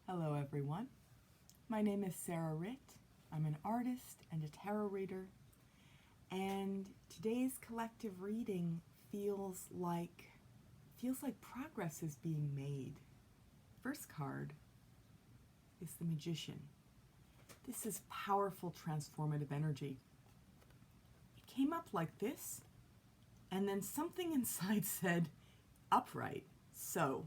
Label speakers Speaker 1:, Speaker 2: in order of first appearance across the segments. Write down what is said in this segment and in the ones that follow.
Speaker 1: Hello everyone, my name is Sarah Ritt. I'm an artist and a tarot reader, and today's collective reading feels like progress is being made. First card is the Magician. This is powerful transformative energy. It came up like this, and then something inside said upright. So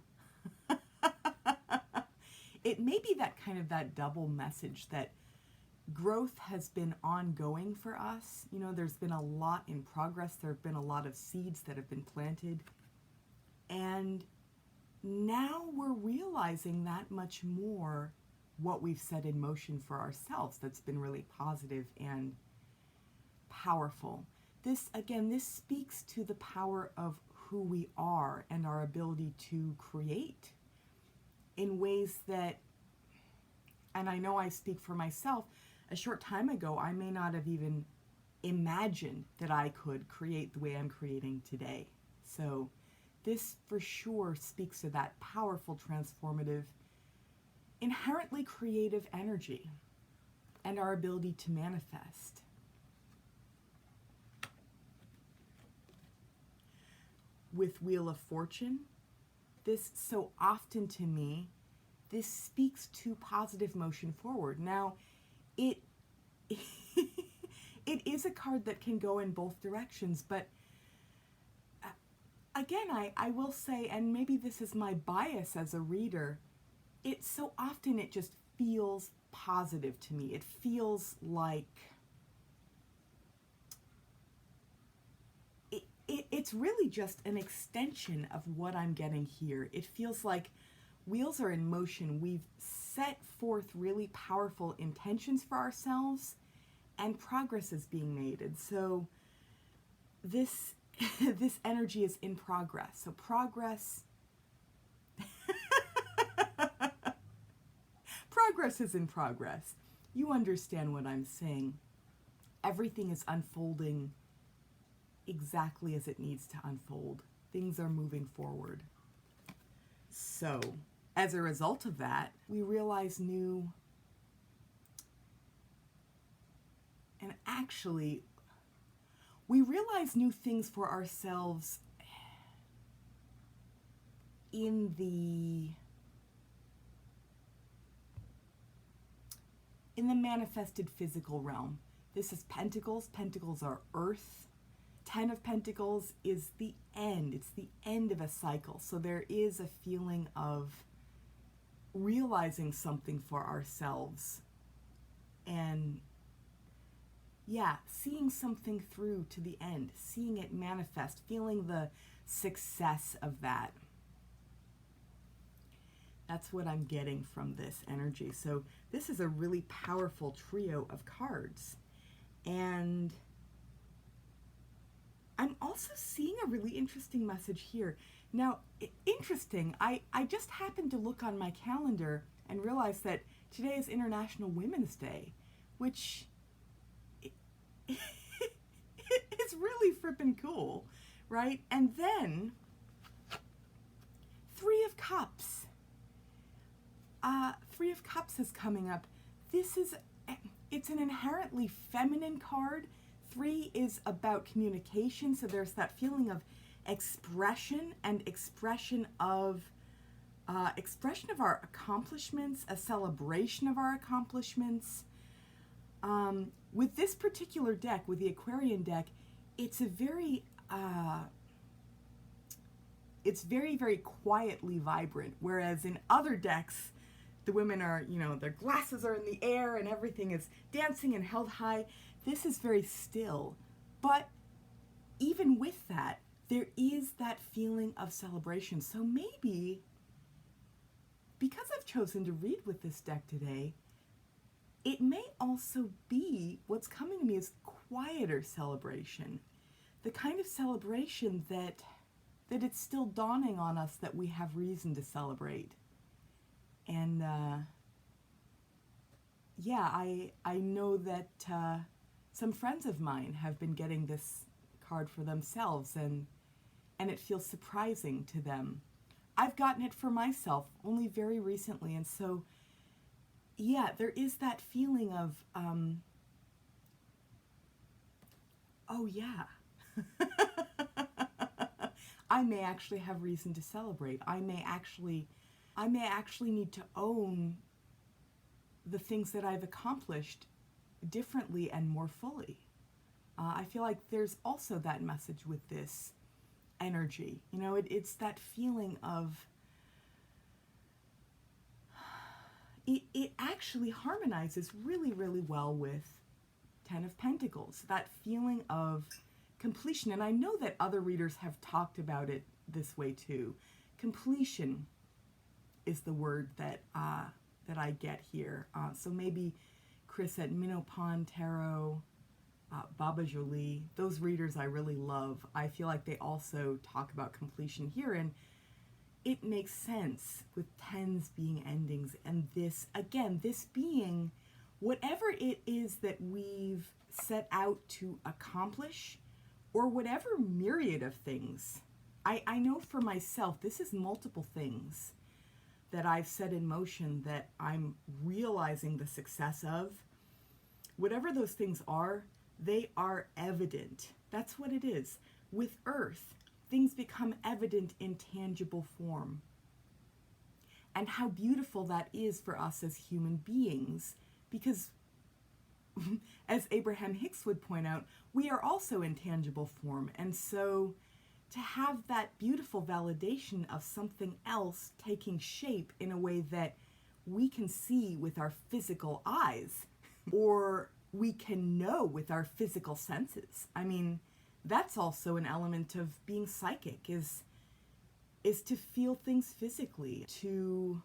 Speaker 1: it may be that double message that growth has been ongoing for us. You know, there's been a lot in progress. There have been a lot of seeds that have been planted. And now we're realizing that much more what we've set in motion for ourselves that's been really positive and powerful. This speaks to the power of who we are and our ability to create in ways that, and I know I speak for myself, a short time ago I may not have even imagined that I could create the way I'm creating today. So this for sure speaks to that powerful, transformative, inherently creative energy and our ability to manifest. With Wheel of Fortune, this so often to me, this speaks to positive motion forward. Now, it it is a card that can go in both directions, but again, I will say, and maybe this is my bias as a reader, it just feels positive to me. It feels like it's really just an extension of what I'm getting here. It feels like wheels are in motion. We've set forth really powerful intentions for ourselves, and progress is being made. And so this this energy is in progress. So progress progress is in progress. You understand what I'm saying. Everything is unfolding exactly as it needs to unfold. Things are moving forward. So, as a result of that, we realize new things for ourselves in the manifested physical realm. This is Pentacles. Pentacles are earth. 10 of Pentacles is the end. It's the end of a cycle. So there is a feeling of realizing something for ourselves and seeing something through to the end, seeing it manifest, feeling the success of that. That's what I'm getting from this energy. So this is a really powerful trio of cards. And I'm also seeing a really interesting message here. Now, interesting, I just happened to look on my calendar and realize that today is International Women's Day, which it's really frippin' cool, right? And then, Three of Cups. Three of Cups is coming up. It's an inherently feminine card. 3 is about communication, so there's that feeling of expression and expression of our accomplishments, a celebration of our accomplishments. With this particular deck, with the Aquarian deck, it's very, very quietly vibrant, whereas in other decks, the women are, their glasses are in the air and everything is dancing and held high. This is very still, but even with that, there is that feeling of celebration. So maybe, because I've chosen to read with this deck today, it may also be, what's coming to me is quieter celebration. The kind of celebration that it's still dawning on us that we have reason to celebrate. And I know that some friends of mine have been getting this card for themselves, and it feels surprising to them. I've gotten it for myself only very recently, and so yeah, there is that feeling of, oh yeah, I may actually have reason to celebrate. I may actually need to own the things that I've accomplished differently and more fully. I feel like there's also that message with this energy. You know, it's that feeling of, it actually harmonizes really, really well with Ten of Pentacles, that feeling of completion. And I know that other readers have talked about it this way too. Completion is the word that that I get here. So maybe Chris at Minnow Pond Tarot, Baba Jolie, those readers I really love. I feel like they also talk about completion here, and it makes sense with tens being endings, and this, again, this being whatever it is that we've set out to accomplish, or whatever myriad of things. I know for myself, this is multiple things that I've set in motion that I'm realizing the success of. Whatever those things are, they are evident. That's what it is. With Earth, things become evident in tangible form. And how beautiful that is for us as human beings, because as Abraham Hicks would point out, we are also in tangible form. And so to have that beautiful validation of something else taking shape in a way that we can see with our physical eyes, or we can know with our physical senses. I mean, that's also an element of being psychic, is to feel things physically, to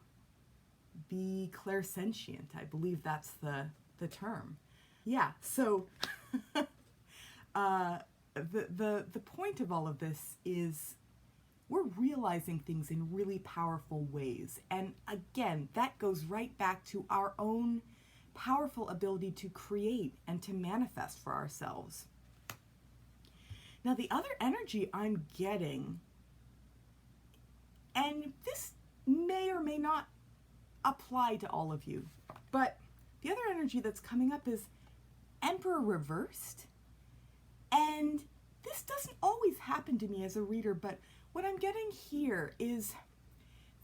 Speaker 1: be clairsentient. I believe that's the term. Yeah, so the point of all of this is we're realizing things in really powerful ways. And again, that goes right back to our own powerful ability to create and to manifest for ourselves. Now, the other energy I'm getting, and this may or may not apply to all of you, but the other energy that's coming up is Emperor reversed. And this doesn't always happen to me as a reader, but what I'm getting here is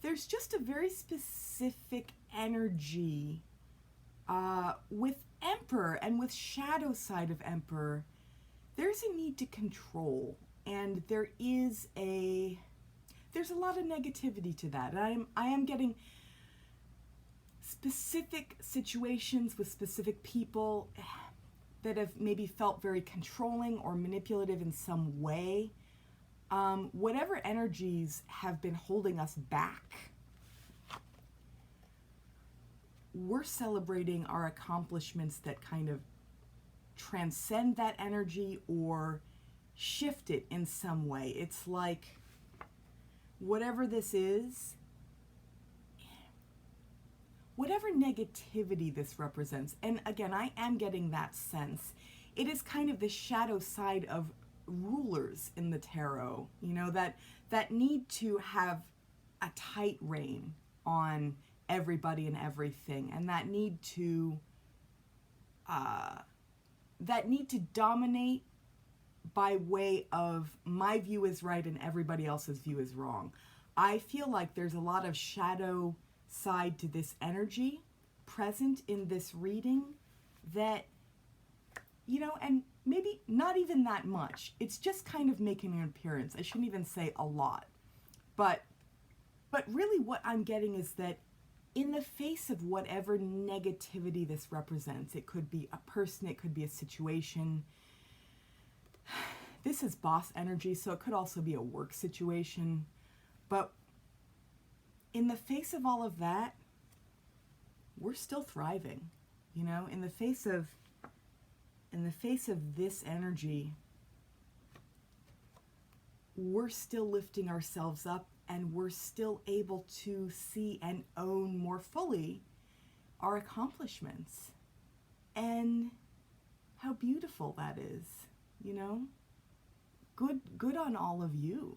Speaker 1: there's just a very specific energy with Emperor, and with shadow side of Emperor, there's a need to control, and there's a lot of negativity to that. I am getting specific situations with specific people that have maybe felt very controlling or manipulative in some way. Whatever energies have been holding us back, we're celebrating our accomplishments that kind of transcend that energy or shift it in some way. It's like whatever this is, whatever negativity this represents, and again, I am getting that sense, it is kind of the shadow side of rulers in the tarot, you know, that need to have a tight rein on everybody and everything, and that need to dominate by way of my view is right and everybody else's view is wrong. I feel like there's a lot of shadow side to this energy present in this reading that, you know, and maybe not even that much. It's just kind of making an appearance. I shouldn't even say a lot. But really what I'm getting is that in the face of whatever negativity this represents, it could be a person, it could be a situation. This is boss energy, so it could also be a work situation. But in the face of all of that, we're still thriving. You know, in the face of this energy, we're still lifting ourselves up, and we're still able to see and own more fully our accomplishments. And how beautiful that is, you know? Good on all of you.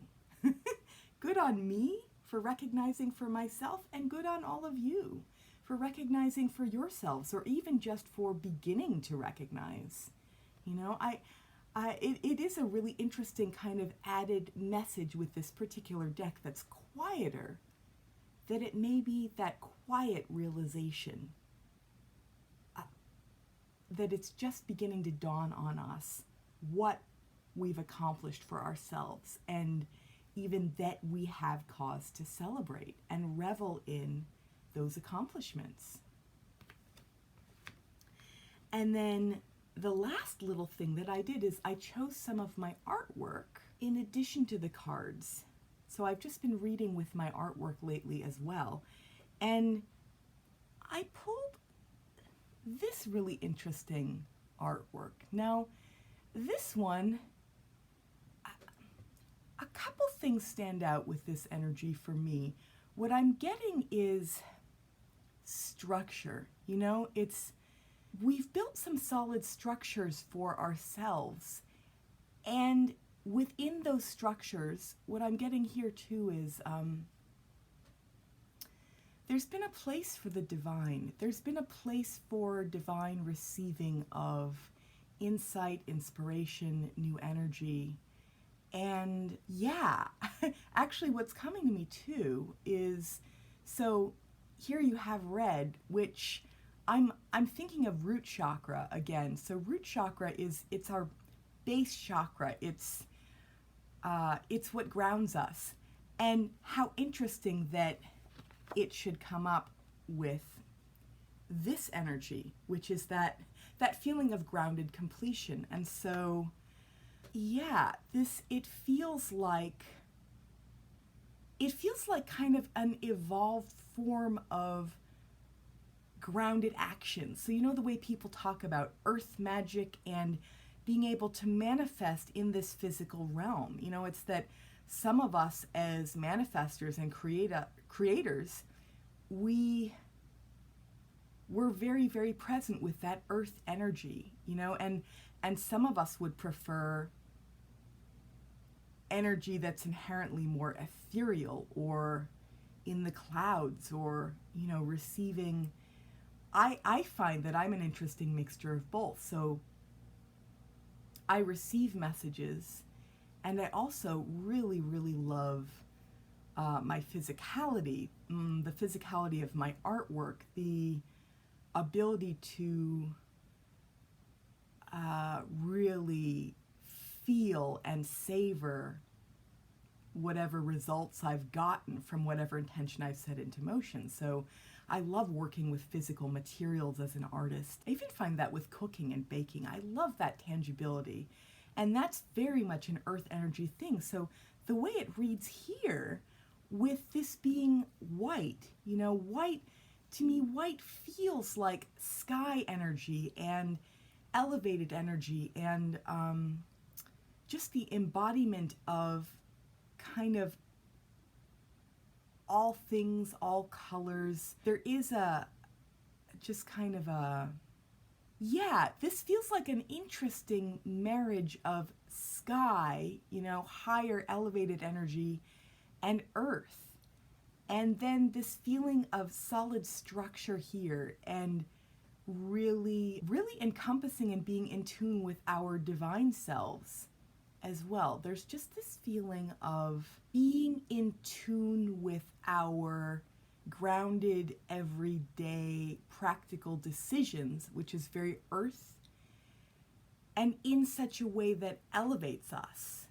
Speaker 1: Good on me for recognizing for myself, and good on all of you for recognizing for yourselves, or even just for beginning to recognize. You know, it is a really interesting kind of added message with this particular deck that's quieter, that it may be that quiet realization that it's just beginning to dawn on us what we've accomplished for ourselves, and even that we have cause to celebrate and revel in those accomplishments. And then the last little thing that I did is I chose some of my artwork in addition to the cards. So I've just been reading with my artwork lately as well. And I pulled this really interesting artwork. Now, this one, a couple things stand out with this energy for me. What I'm getting is structure. You know, we've built some solid structures for ourselves, and within those structures, what I'm getting here too is there's been a place for the divine. There's been a place for divine receiving of insight, inspiration, new energy. And yeah, actually what's coming to me too is, so here you have red, which I'm thinking of root chakra again. So root chakra it's our base chakra. It's what grounds us. And how interesting that it should come up with this energy, which is that feeling of grounded completion. And so, yeah, it feels like kind of an evolved form of grounded action. So you know the way people talk about earth magic and being able to manifest in this physical realm. You know, it's that some of us as manifestors and creators, we're very, very present with that earth energy, you know, and some of us would prefer energy that's inherently more ethereal or in the clouds, or, you know, receiving. I find that I'm an interesting mixture of both. So I receive messages, and I also really, really love my physicality, the physicality of my artwork, the ability to really feel and savor whatever results I've gotten from whatever intention I've set into motion. So I love working with physical materials as an artist. I even find that with cooking and baking. I love that tangibility. And that's very much an earth energy thing. So the way it reads here, with this being white, you know, white, to me, white feels like sky energy and elevated energy, and just the embodiment of kind of all things, all colors. There is just kind of yeah, this feels like an interesting marriage of sky, you know, higher elevated energy, and earth. And then this feeling of solid structure here, and really, really encompassing and being in tune with our divine selves as well. There's just this feeling of being in tune with our grounded, everyday, practical decisions, which is very earth, and in such a way that elevates us,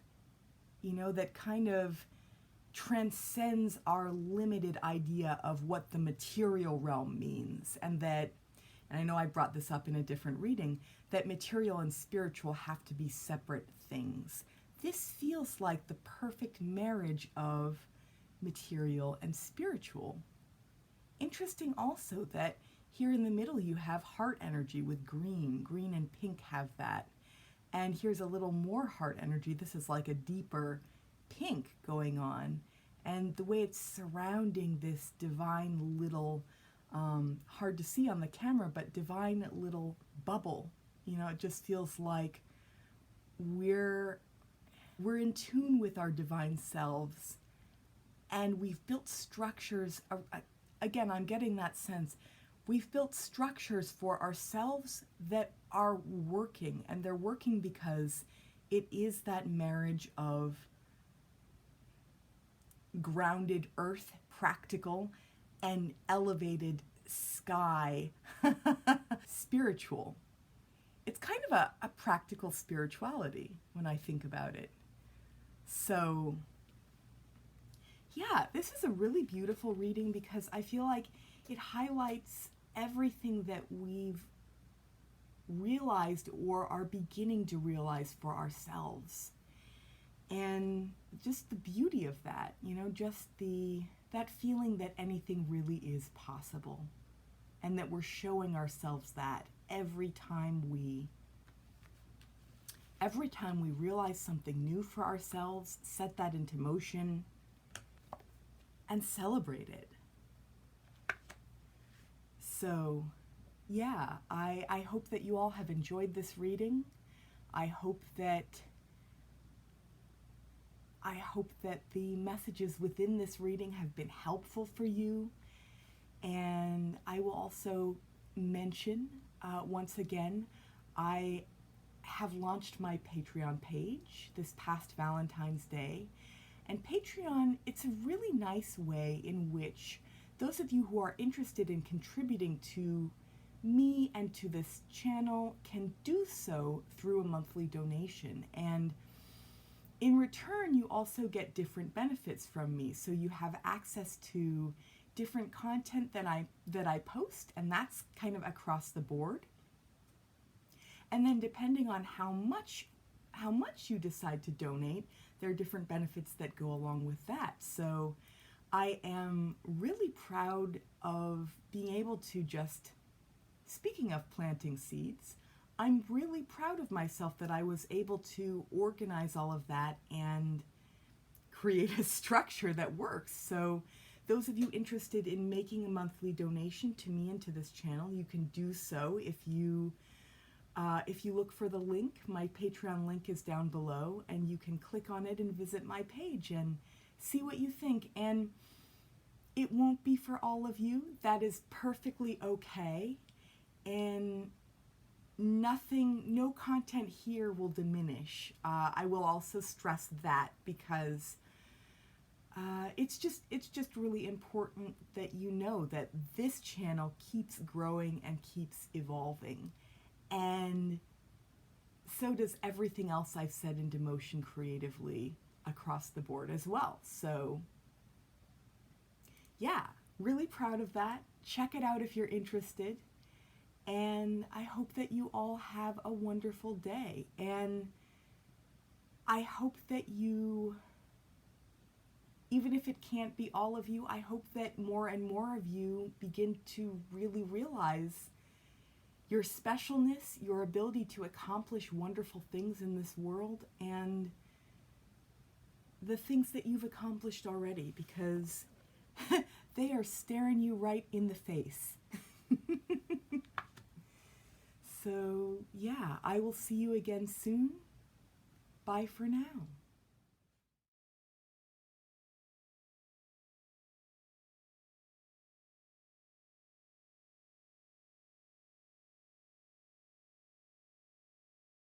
Speaker 1: you know, that kind of transcends our limited idea of what the material realm means. And I know I brought this up in a different reading, that material and spiritual have to be separate things. This feels like the perfect marriage of material and spiritual. Interesting also that here in the middle you have heart energy with green. Green and pink have that. And here's a little more heart energy. This is like a deeper pink going on. And the way it's surrounding this divine little, hard to see on the camera, but divine little bubble. You know, it just feels like we're in tune with our divine selves, and we've built structures. Again, I'm getting that sense. We've built structures for ourselves that are working, and they're working because it is that marriage of grounded earth, practical, and elevated sky, spiritual. It's kind of a practical spirituality when I think about it. So, yeah, this is a really beautiful reading because I feel like it highlights everything that we've realized or are beginning to realize for ourselves. And just the beauty of that, you know, just that feeling that anything really is possible, and that we're showing ourselves that every time we realize something new for ourselves, set that into motion, and celebrate it. So, yeah, I hope that you all have enjoyed this reading. I hope that the messages within this reading have been helpful for you. And I will also mention, once again, I have launched my Patreon page this past Valentine's Day. And Patreon, it's a really nice way in which those of you who are interested in contributing to me and to this channel can do so through a monthly donation. And in return, you also get different benefits from me. So you have access to different content that I post, and that's kind of across the board. And then depending on how much you decide to donate, there are different benefits that go along with that. So I am really proud of being able to just, speaking of planting seeds, I'm really proud of myself that I was able to organize all of that and create a structure that works. So those of you interested in making a monthly donation to me and to this channel, you can do so if you look for the link. My Patreon link is down below, and you can click on it and visit my page and see what you think. And it won't be for all of you. That is perfectly okay. And no content here will diminish. I will also stress that because it's just really important that you know that this channel keeps growing and keeps evolving. And so does everything else I've set into motion creatively across the board as well. So yeah, really proud of that. Check it out if you're interested. And I hope that you all have a wonderful day. And I hope that you, even if it can't be all of you, I hope that more and more of you begin to really realize your specialness, your ability to accomplish wonderful things in this world, and the things that you've accomplished already, because they are staring you right in the face. So, yeah, I will see you again soon. Bye for now.